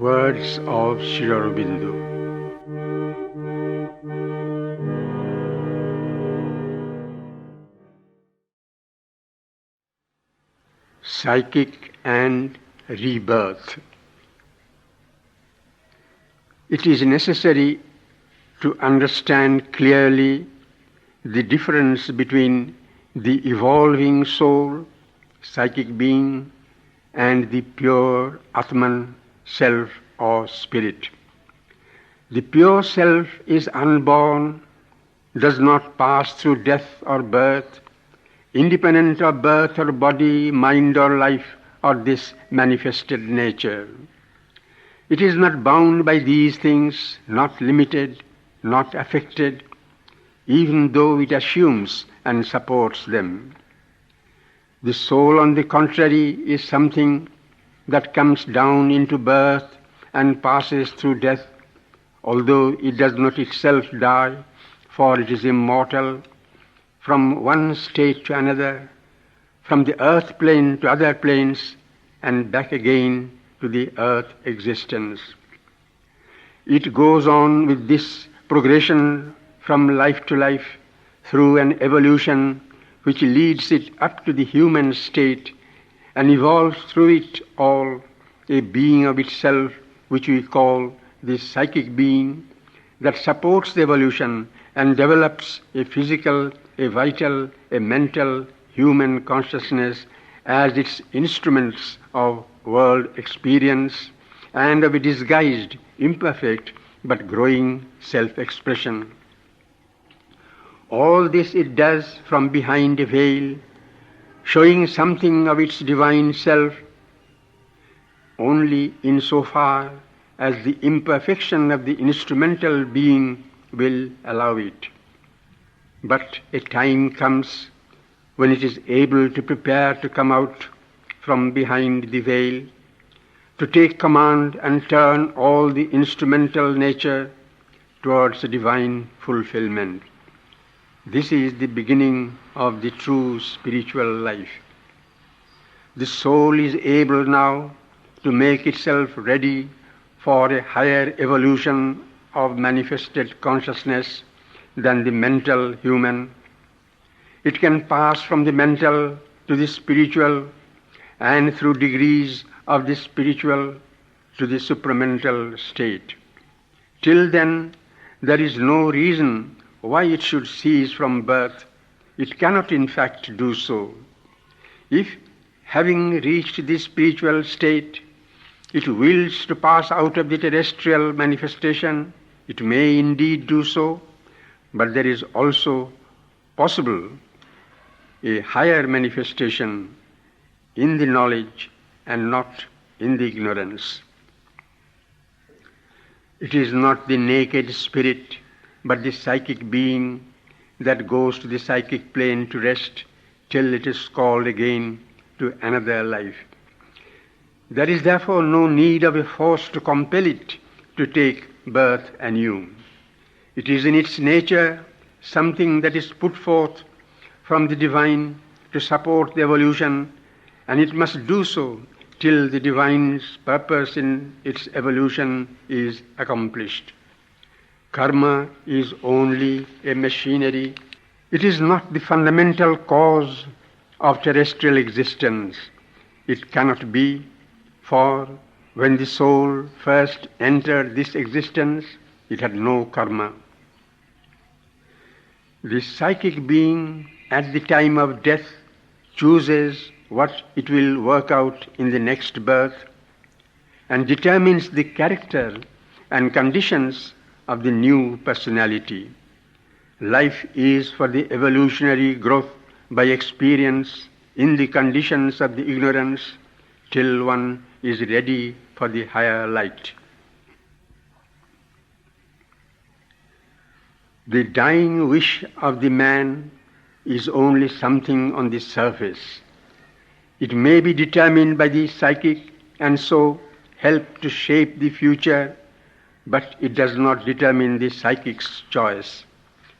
Words of Aurobindo. Psychic and rebirth. It is necessary to understand clearly the difference between the evolving soul, psychic being, and the pure Atman, self or spirit. The pure self is unborn, does not pass through death or birth, independent of birth or body, mind or life, or this manifested nature. It is not bound by these things, not limited, not affected, even though it assumes and supports them. The soul, on the contrary, is something that comes down into birth and passes through death, although it does not itself die, for it is immortal, from one state to another, from the earth plane to other planes, and back again to the earth existence. It goes on with this progression from life to life through an evolution which leads it up to the human state and evolves through it all a being of itself which we call the psychic being that supports the evolution and develops a physical, a vital, a mental, human consciousness as its instruments of world experience and of a disguised, imperfect, but growing self-expression. All this it does from behind a veil, showing something of its divine self only insofar as the imperfection of the instrumental being will allow it. But a time comes when it is able to prepare to come out from behind the veil, to take command and turn all the instrumental nature towards the divine fulfillment. This is the beginning of the true spiritual life. The soul is able now to make itself ready for a higher evolution of manifested consciousness than the mental human. It can pass from the mental to the spiritual and through degrees of the spiritual to the supramental state. Till then, there is no reason why it should cease from birth. It cannot in fact do so. If, having reached the spiritual state, it wills to pass out of the terrestrial manifestation, it may indeed do so, but there is also possible a higher manifestation in the knowledge and not in the ignorance. It is not the naked spirit, but the psychic being that goes to the psychic plane to rest till it is called again to another life. There is therefore no need of a force to compel it to take birth anew. It is in its nature something that is put forth from the divine to support the evolution, and it must do so till the divine's purpose in its evolution is accomplished. Karma is only a machinery. It is not the fundamental cause of terrestrial existence. It cannot be, for when the soul first entered this existence, it had no karma. The psychic being at the time of death chooses what it will work out in the next birth and determines the character and conditions of the new personality. Life is for the evolutionary growth by experience in the conditions of the ignorance till one is ready for the higher light. The dying wish of the man is only something on the surface. It may be determined by the psychic and so help to shape the future, but it does not determine the psychic's choice.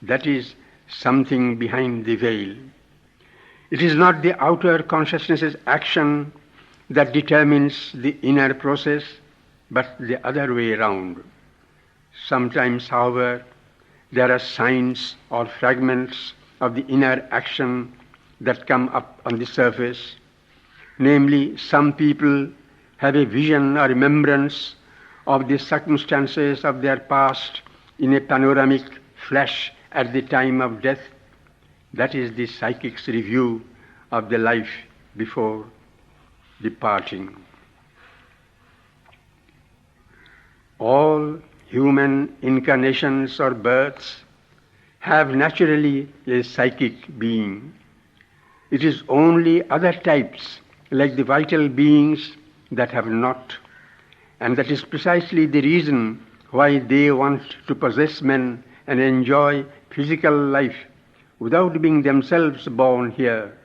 That is something behind the veil. It is not the outer consciousness's action that determines the inner process, but the other way round. Sometimes, however, there are signs or fragments of the inner action that come up on the surface. Namely, some people have a vision or remembrance of the circumstances of their past in a panoramic flash at the time of death. That is the psychic's review of the life before departing. All human incarnations or births have naturally a psychic being. It is only other types, like the vital beings, that have not. And that is precisely the reason why they want to possess men and enjoy physical life without being themselves born here,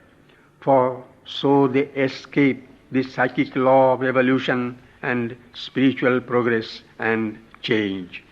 for so they escape the psychic law of evolution and spiritual progress and change.